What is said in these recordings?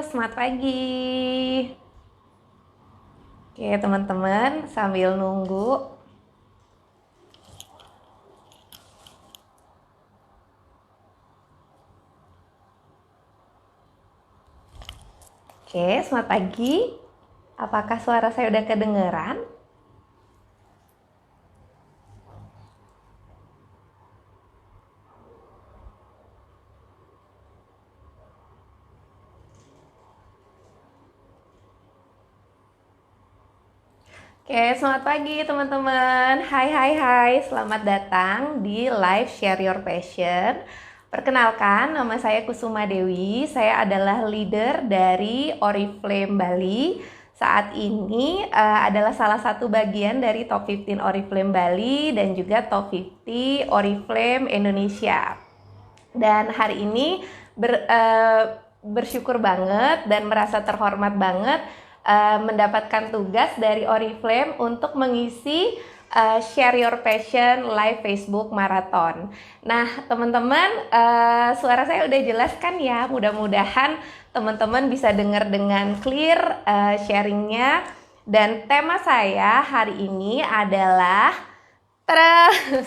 selamat pagi. Oke, teman-teman, sambil nunggu. Oke, selamat pagi. Apakah suara saya udah kedengeran? Oke, selamat pagi teman-teman. Hai, selamat datang di live Share Your Passion. Perkenalkan, nama saya Kusuma Dewi. Saya adalah leader dari Oriflame Bali. Saat ini adalah salah satu bagian dari Top 15 Oriflame Bali dan juga Top 50 Oriflame Indonesia. Dan hari ini bersyukur banget dan merasa terhormat banget mendapatkan tugas dari Oriflame untuk mengisi Share Your Passion live Facebook Marathon. Nah, teman-teman, suara saya udah jelas kan ya? Mudah-mudahan teman-teman bisa dengar dengan clear sharingnya. Dan tema saya hari ini adalah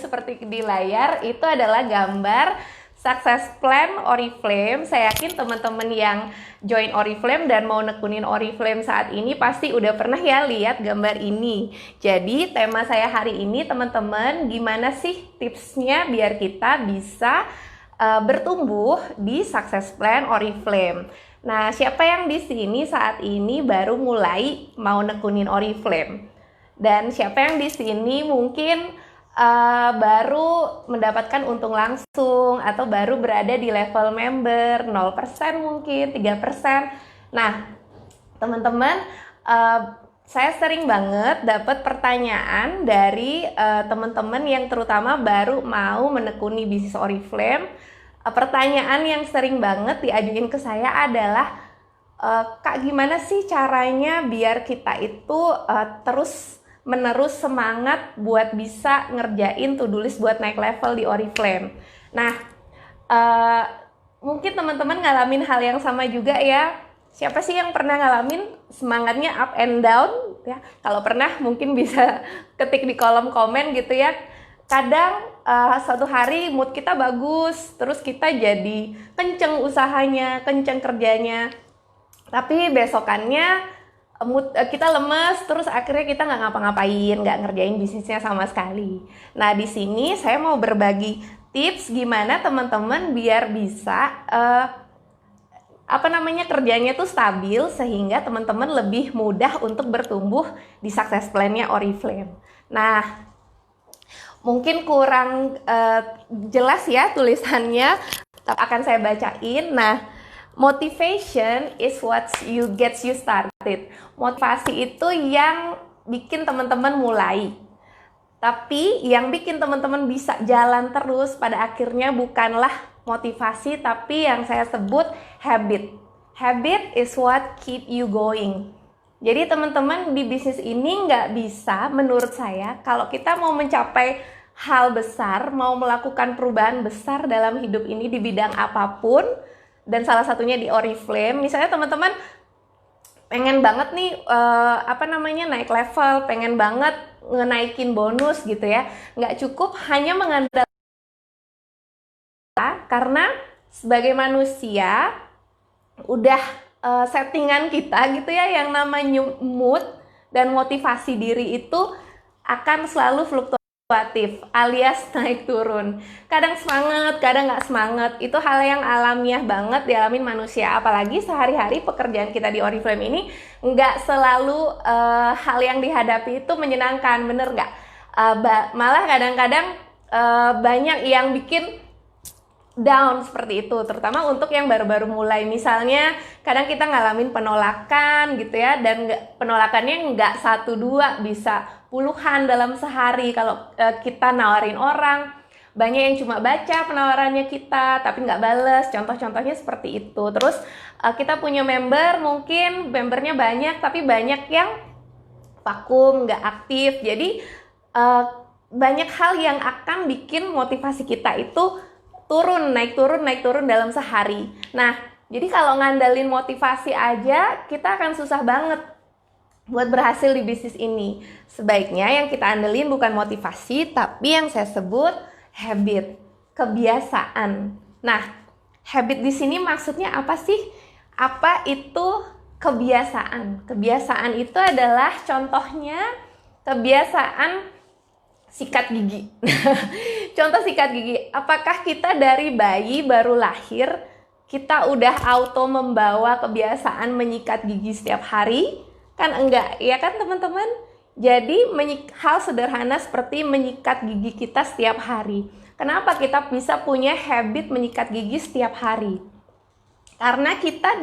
seperti di layar, itu adalah gambar Success Plan Oriflame. Saya yakin teman-teman yang join Oriflame dan mau nekunin Oriflame saat ini pasti udah pernah ya lihat gambar ini. Jadi tema saya hari ini teman-teman, gimana sih tipsnya biar kita bisa bertumbuh di Success Plan Oriflame. Nah, siapa yang di sini saat ini baru mulai mau nekunin Oriflame? Dan siapa yang di sini mungkin baru mendapatkan untung langsung atau baru berada di level member 0% mungkin 3%. Nah, teman-teman, saya sering banget dapat pertanyaan dari teman-teman yang terutama baru mau menekuni bisnis Oriflame. Pertanyaan yang sering banget diajuin ke saya adalah, Kak, gimana sih caranya biar kita itu terus menerus semangat buat bisa ngerjain to-do list buat naik level di Oriflame. Nah, mungkin teman-teman ngalamin hal yang sama juga ya. Siapa sih yang pernah ngalamin semangatnya up and down? Ya, kalau pernah mungkin bisa ketik di kolom komen gitu ya. Kadang suatu hari mood kita bagus, terus kita jadi kenceng usahanya, kenceng kerjanya. Tapi besokannya kita lemes, terus akhirnya kita nggak ngapa-ngapain, nggak ngerjain bisnisnya sama sekali. Nah, di sini saya mau berbagi tips gimana teman-teman biar bisa kerjanya tuh stabil sehingga teman-teman lebih mudah untuk bertumbuh di success plan-nya Oriflame. Nah, mungkin kurang jelas ya tulisannya, tapi akan saya bacain. Nah, motivation is what gets you started. Motivasi itu yang bikin teman-teman mulai. Tapi yang bikin teman-teman bisa jalan terus pada akhirnya bukanlah motivasi, tapi yang saya sebut habit. Habit is what keep you going. Jadi teman-teman di bisnis ini nggak bisa, menurut saya, kalau kita mau mencapai hal besar, mau melakukan perubahan besar dalam hidup ini di bidang apapun, dan salah satunya di Oriflame, misalnya teman-teman pengen banget nih naik level, pengen banget ngenaikin bonus gitu ya, nggak cukup hanya mengandalkan, karena sebagai manusia udah settingan kita gitu ya, yang namanya mood dan motivasi diri itu akan selalu fluktuatif alias naik turun. Kadang semangat, kadang nggak semangat. Itu hal yang alamiah banget dialamin manusia. Apalagi sehari-hari pekerjaan kita di Oriflame ini nggak selalu hal yang dihadapi itu menyenangkan, bener nggak? Malah kadang-kadang banyak yang bikin down seperti itu, terutama untuk yang baru-baru mulai. Misalnya kadang kita ngalamin penolakan gitu ya, dan penolakannya nggak 1-2, bisa puluhan dalam sehari. Kalau kita nawarin orang, banyak yang cuma baca penawarannya kita tapi nggak bales, contoh-contohnya seperti itu. Terus kita punya member, mungkin membernya banyak tapi banyak yang vakum, nggak aktif. Jadi banyak hal yang akan bikin motivasi kita itu turun, naik turun dalam sehari. Nah, Jadi kalau ngandalin motivasi aja, kita akan susah banget buat berhasil di bisnis ini. Sebaiknya yang kita andelin bukan motivasi, tapi yang saya sebut habit, kebiasaan. Nah, habit di sini maksudnya apa sih? Apa itu kebiasaan? Kebiasaan itu adalah contohnya kebiasaan sikat gigi. Contoh sikat gigi. Apakah kita dari bayi baru lahir kita udah auto membawa kebiasaan menyikat gigi setiap hari? Kan enggak, ya kan teman-teman? Jadi hal sederhana seperti menyikat gigi kita setiap hari. Kenapa kita bisa punya habit menyikat gigi setiap hari? Karena kita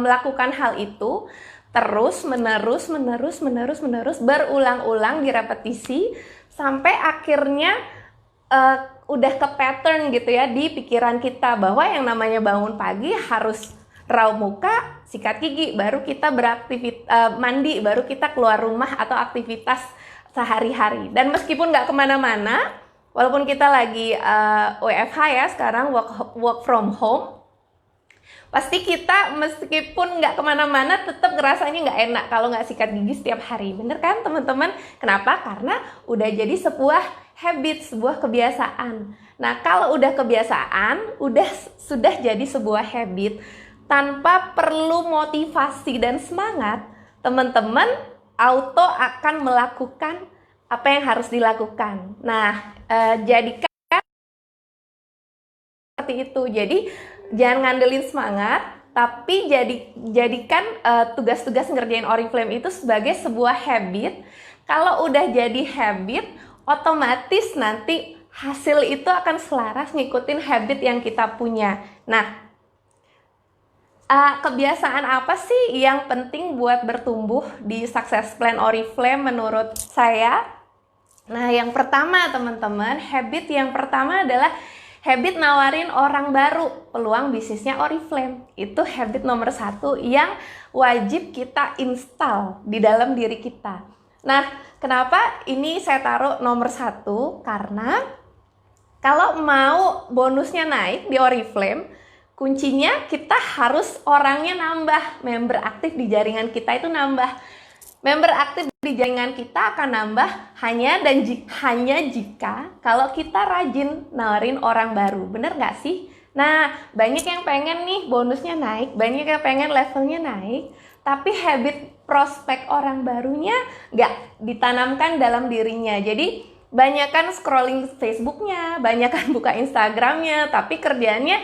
melakukan hal itu terus menerus berulang-ulang direpetisi sampai akhirnya udah ke pattern gitu ya di pikiran kita bahwa yang namanya bangun pagi harus raup muka, sikat gigi, baru kita mandi, baru kita keluar rumah atau aktivitas sehari-hari. Dan meskipun nggak kemana-mana, walaupun kita lagi WFH ya sekarang, work from home, pasti kita meskipun nggak kemana-mana tetap ngerasanya nggak enak kalau nggak sikat gigi setiap hari. Bener kan teman-teman? Kenapa? Karena udah jadi sebuah habit, sebuah kebiasaan. Nah, kalau udah kebiasaan, sudah jadi sebuah habit, tanpa perlu motivasi dan semangat, teman-teman auto akan melakukan apa yang harus dilakukan. Nah, jadikan seperti itu. Jadi, jangan ngandelin semangat, tapi jadikan tugas-tugas ngerjain Oriflame itu sebagai sebuah habit. Kalau udah jadi habit, otomatis nanti hasil itu akan selaras ngikutin habit yang kita punya. Nah, kebiasaan apa sih yang penting buat bertumbuh di Success Plan Oriflame menurut saya? Nah, yang pertama teman-teman, habit yang pertama adalah habit nawarin orang baru peluang bisnisnya Oriflame. Itu habit nomor 1 yang wajib kita install di dalam diri kita. Nah, kenapa ini saya taruh nomor 1? Karena kalau mau bonusnya naik di Oriflame, kuncinya kita harus orangnya nambah. Member aktif di jaringan kita itu nambah. Member aktif di jaringan kita akan nambah hanya jika kalau kita rajin nawarin orang baru. Bener nggak sih? Nah, banyak yang pengen nih bonusnya naik, banyak yang pengen levelnya naik, tapi habit prospek orang barunya nggak ditanamkan dalam dirinya. Jadi banyakan scrolling Facebooknya, banyakan buka Instagramnya, tapi kerjaannya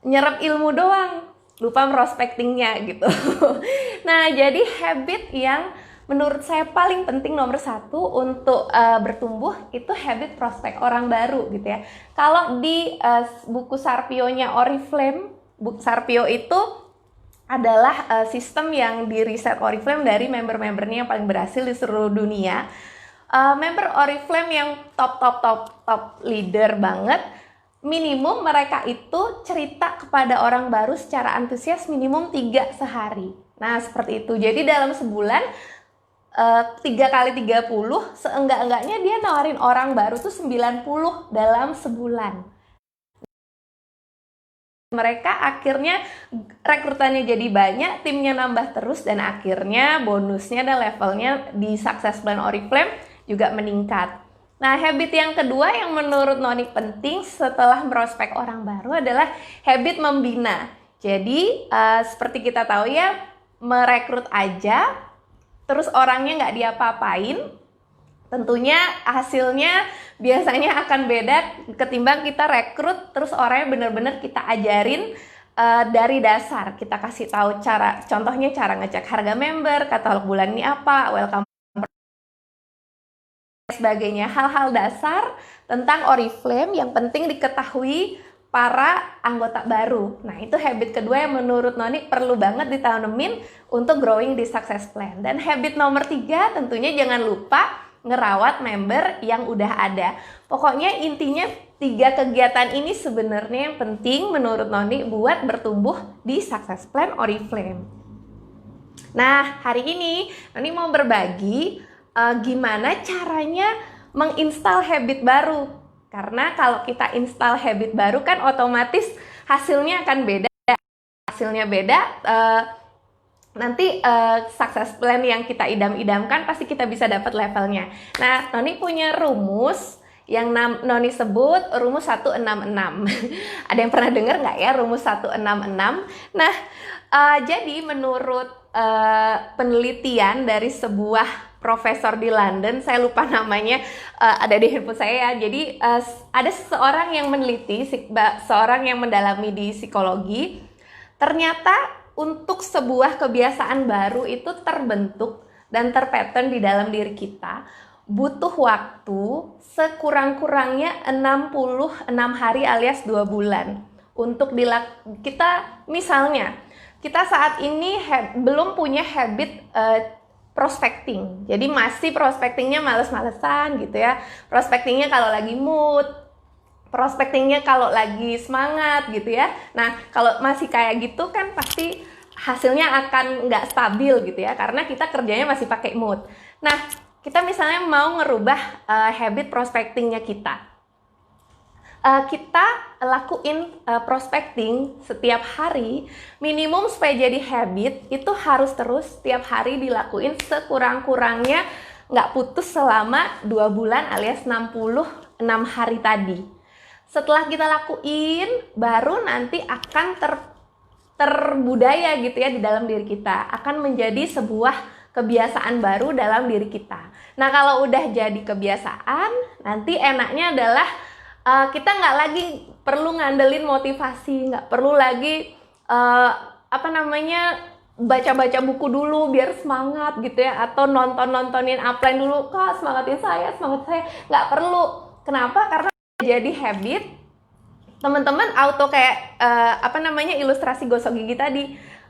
nyerap ilmu doang, lupa prospectingnya gitu. Nah, jadi habit yang menurut saya paling penting nomor 1 untuk bertumbuh itu habit prospek orang baru gitu ya. Kalau di buku Sarpio-nya Oriflame, buku Sarpio itu adalah sistem yang di riset Oriflame dari member-membernya yang paling berhasil di seluruh dunia. Member Oriflame yang top leader banget, minimum mereka itu cerita kepada orang baru secara antusias minimum 3 sehari. Nah, seperti itu. Jadi dalam sebulan 3 kali 30, seenggak-enggaknya dia nawarin orang baru tuh 90 dalam sebulan. Mereka akhirnya rekrutannya jadi banyak, timnya nambah terus, dan akhirnya bonusnya dan levelnya di Success Plan Oriflame juga meningkat. Nah, habit yang kedua yang menurut Noni penting setelah merospek orang baru adalah habit membina. Jadi, seperti kita tahu ya, merekrut aja, terus orangnya nggak diapa-apain, tentunya hasilnya biasanya akan beda ketimbang kita rekrut terus orangnya benar-benar kita ajarin dari dasar. Kita kasih tahu contohnya cara ngecek harga member, katalog bulan ini apa, welcome sebagainya, hal-hal dasar tentang Oriflame yang penting diketahui para anggota baru. Nah, itu habit kedua yang menurut Noni perlu banget ditanemin untuk growing di Success Plan. Dan habit nomor 3 tentunya jangan lupa ngerawat member yang udah ada. Pokoknya intinya 3 kegiatan ini sebenarnya yang penting menurut Noni buat bertumbuh di Success Plan Oriflame. Nah, hari ini Noni mau berbagi gimana caranya menginstal habit baru. Karena kalau kita install habit baru kan otomatis hasilnya akan beda. hasilnya beda, nanti success plan yang kita idam-idamkan pasti kita bisa dapat levelnya. Nah, Noni punya rumus yang Noni sebut rumus 166. Ada yang pernah dengar nggak ya rumus 166? Nah, jadi menurut penelitian dari sebuah profesor di London, saya lupa namanya, ada di handphone saya ya. Jadi ada seorang yang meneliti, seorang yang mendalami di psikologi. Ternyata untuk sebuah kebiasaan baru itu terbentuk dan terpattern di dalam diri kita butuh waktu sekurang-kurangnya 66 hari alias 2 bulan untuk kita misalnya kita saat ini belum punya habit prospecting. Jadi masih prospectingnya males-malesan gitu ya. Prospectingnya kalau lagi mood, prospectingnya kalau lagi semangat gitu ya. Nah, kalau masih kayak gitu kan pasti hasilnya akan nggak stabil gitu ya, karena kita kerjanya masih pakai mood. Nah, kita misalnya mau ngerubah habit prospectingnya kita. Kita lakuin prospecting setiap hari, minimum supaya jadi habit itu harus terus setiap hari dilakuin sekurang-kurangnya nggak putus selama 2 bulan alias 66 hari tadi. Setelah kita lakuin, baru nanti akan terbudaya gitu ya di dalam diri kita, akan menjadi sebuah kebiasaan baru dalam diri kita. Nah, kalau udah jadi kebiasaan, nanti enaknya adalah kita nggak lagi perlu ngandelin motivasi, nggak perlu lagi baca-baca buku dulu biar semangat gitu ya, atau nontonin upline dulu, Kak semangat saya, nggak perlu. Kenapa? Karena jadi habit, teman-teman auto kayak ilustrasi gosok gigi tadi,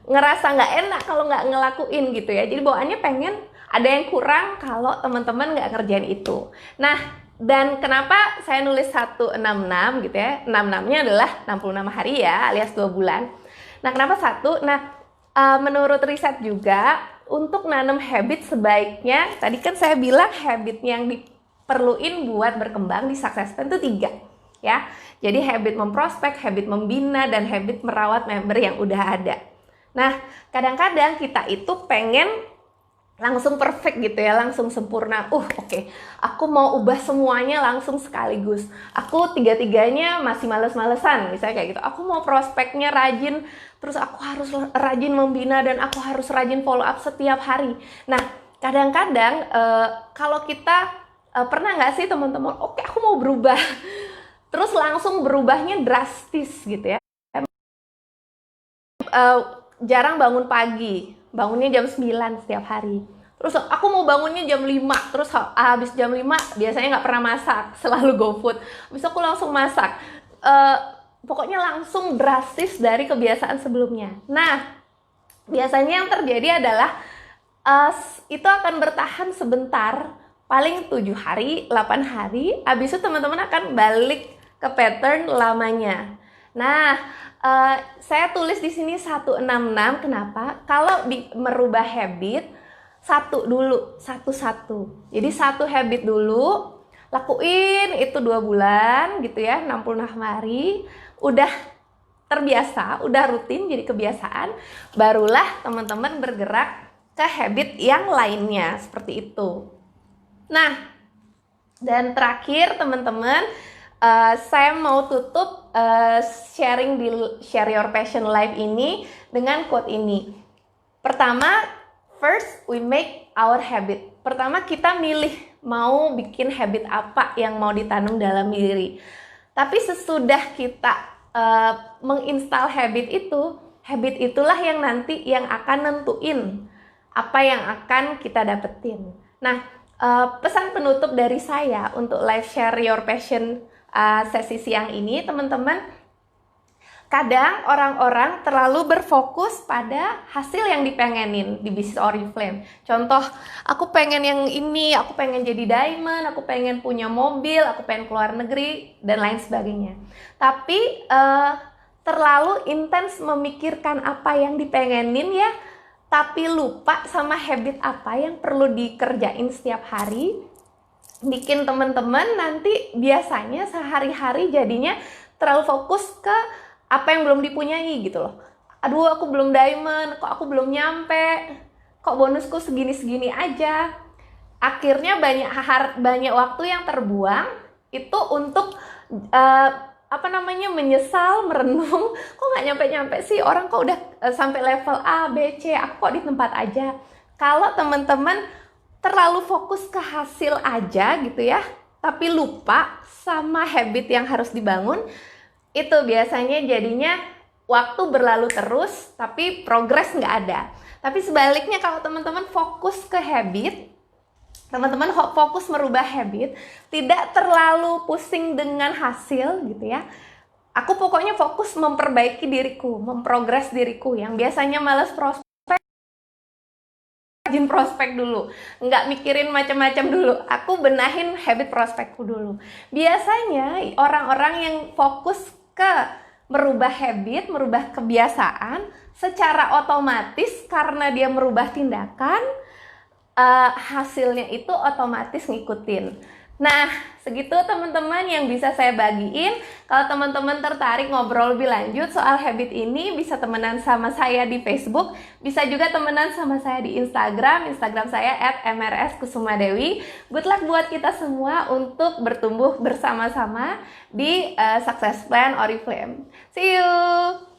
ngerasa nggak enak kalau nggak ngelakuin gitu ya. Jadi bawaannya pengen ada yang kurang kalau teman-teman nggak ngerjain itu. Nah, dan kenapa saya nulis 166 gitu ya, 66-nya adalah 66 hari ya, alias 2 bulan. Nah, kenapa 1? Nah, menurut riset juga, untuk nanam habit sebaiknya, tadi kan saya bilang habit yang diperluin buat berkembang di success plan itu 3 ya. Jadi habit memprospek, habit membina, dan habit merawat member yang udah ada. Nah, kadang-kadang kita itu pengen langsung perfect gitu ya, langsung sempurna. Oke, aku mau ubah semuanya langsung sekaligus. Aku 3-tiganya masih males-malesan, misalnya kayak gitu. Aku mau prospeknya rajin, terus aku harus rajin membina, dan aku harus rajin follow up setiap hari. Nah, kadang-kadang kalau kita pernah nggak sih teman-teman, oke aku mau berubah, terus langsung berubahnya drastis gitu ya. Jarang bangun pagi, bangunnya jam 9 setiap hari. Terus aku mau bangunnya jam 5, terus habis jam 5 biasanya nggak pernah masak, selalu GoFood. Habis aku langsung masak. Pokoknya langsung drastis dari kebiasaan sebelumnya. Nah, biasanya yang terjadi adalah itu akan bertahan sebentar, paling 7 hari, 8 hari. Habis itu teman-teman akan balik ke pattern lamanya. Nah, saya tulis di sini 166. Kenapa? Kalau merubah habit, satu. Jadi 1 habit dulu, lakuin itu 2 bulan gitu ya, 66 hari, udah terbiasa, udah rutin jadi kebiasaan, barulah teman-teman bergerak ke habit yang lainnya seperti itu. Nah, dan terakhir teman-teman, saya mau tutup sharing di Share Your Passion Live ini dengan quote ini. Pertama, first we make our habit. Pertama kita milih mau bikin habit apa yang mau ditanam dalam diri. Tapi sesudah kita menginstal habit itulah yang nanti yang akan nentuin apa yang akan kita dapetin. Nah, pesan penutup dari saya untuk live Share Your Passion sesi siang ini, teman-teman, kadang orang-orang terlalu berfokus pada hasil yang dipengenin di bisnis Oriflame. Contoh, aku pengen yang ini, aku pengen jadi diamond, aku pengen punya mobil, aku pengen keluar negeri, dan lain sebagainya. Tapi terlalu intens memikirkan apa yang dipengenin ya, tapi lupa sama habit apa yang perlu dikerjain setiap hari, bikin teman-teman nanti biasanya sehari-hari jadinya terlalu fokus ke apa yang belum dipunyai gitu loh. aduh aku belum diamond, kok aku belum nyampe, kok bonusku segini-segini aja. Akhirnya banyak waktu yang terbuang itu untuk menyesal, merenung, kok nggak nyampe-nyampe sih, orang kok udah sampai level A, B, C, aku kok di tempat aja. Kalau teman-teman terlalu fokus ke hasil aja gitu ya, tapi lupa sama habit yang harus dibangun, itu biasanya jadinya waktu berlalu terus tapi progres nggak ada. Tapi sebaliknya kalau teman-teman fokus ke habit, teman-teman fokus merubah habit, tidak terlalu pusing dengan hasil gitu ya. Aku pokoknya fokus memperbaiki diriku, memprogres diriku. Yang biasanya males prospek, rajin prospek dulu, nggak mikirin macam-macam dulu. Aku benahin habit prospekku dulu. Biasanya orang-orang yang fokus ke merubah habit, merubah kebiasaan, secara otomatis karena dia merubah tindakan, hasilnya itu otomatis ngikutin. Nah, segitu teman-teman yang bisa saya bagiin. Kalau teman-teman tertarik ngobrol lebih lanjut soal habit ini, bisa temenan sama saya di Facebook, bisa juga temenan sama saya di Instagram saya @mrskusumadewi. Good luck buat kita semua untuk bertumbuh bersama-sama di Success Plan Oriflame. See you!